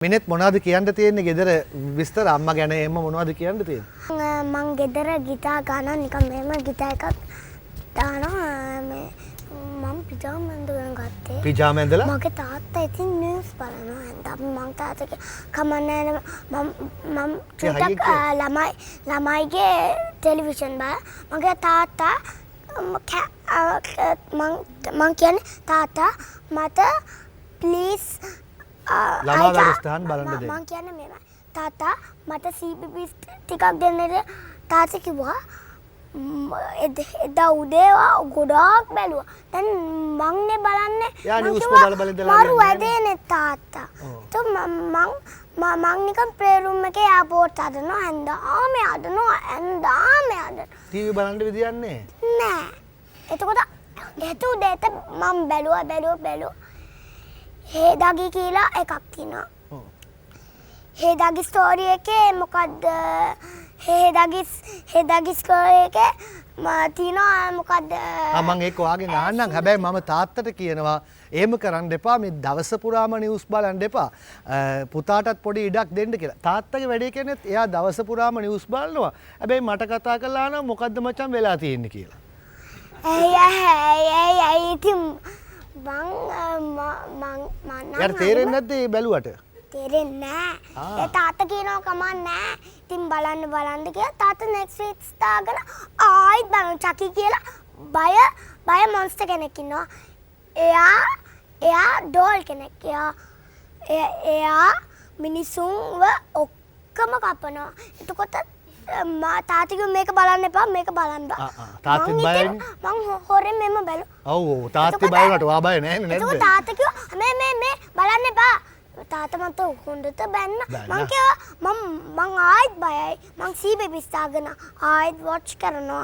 මිනිත් මොනවද කියන්න තියෙන්නේ ගෙදර විස්තර අම්මා ගැන එහෙම මොනවද කියන්න තියෙන්නේ මං ගෙදර ගිටාර් ගන්නවා නිකන් මෙහෙම ගිටාර් එකක් දානවා මේ මම පිජාම ඇඳගෙන ගත්තේ පිජාම ඇඳලා මගේ තාත්තා ඉතින් නිවුස් බලනවා එහෙනම් මං තාත්තට කමන්නේ මම චුට්ටක් ළමයිගේ ටෙලිවිෂන් බල මගේ තාත්තා මං කියන්නේ තාත්තා මට ප්ලීස් ළමා වැඩසටහන් බලන්න දෙන්න. මං කියන්නේ මේවයි. තාත්තා මට CBBS ටිකක් දෙන්න තාත්තා කිව්වා. එදා උදේ ගොඩාක් බැලුවා. දැන් මංනේ බලන්නේ. යා නිවුස් බල බල ඉඳලා මරු වැඩේනේ තාත්තා. මං නිකන් ප්ලේ රූම් එකේ එයාපෝට් හදනවා හැන්දාමේ හදනවා. ටීවී බලන්න විදියක් නැහැ. නෑ. එතකොට හෙට උදේට මම බැලුවා. හේදාගි කියලා එකක් තියෙනවා. හේදාගි ස්ටෝරි එකේ මොකද්ද? හේදාගි ස්ටෝරි එකේ තියෙනවා මොකද්ද? මම ඒක ඔයාගෙන් අහන්නම්. හැබැයි මම තාත්තට කියනවා එහෙම කරන්න එපා. මේ දවස පුරාම නිවුස් බලන්න එපා. පුතාටත් පොඩි ඉඩක් දෙන්න කියලා. තාත්තගේ වැඩේ කියන්නේ එයා දවස පුරාම නිවුස් බලනවා. හැබැයි මට කතා කරලා අහනවා මොකද්ද මචං වෙලා තියෙන්නේ කියලා. ඇයි ඉතින් යාර තේරෙන්නේ නැද්ද මේ බැලුවට? තේරෙන්නේ නැහැ. ඒ තාත්තා කියනවා කමක් නැහැ. ඉතින් බලන්න කියලා තාත්තා next week දාගෙන ආයිත් බලන චකි කියලා බය මොන්ස්ටර් කෙනෙක් ඉන්නවා. එයා ඩෝල් කෙනෙක්. එයා මිනිසුන්ව ඔක්කොම කපනවා. එතකොට තාත්තික මේක බලන්න එපා මේක බලන්න බා. තාත්තිත් බයයි. මං හොරෙන් මෙම බැලුවා. ඔව් තාත්ති බය වුණාට ඔයා බය නැහැ නේද? ඒක තාත්තා කිව්වා මේ බලන්න එපා. තාත්තා මට හොඳට බැන්න. මං කිව්වා මං ආයිත් බයයි. මං CBBS දාගෙන ආයිත් වොච් කරනවා.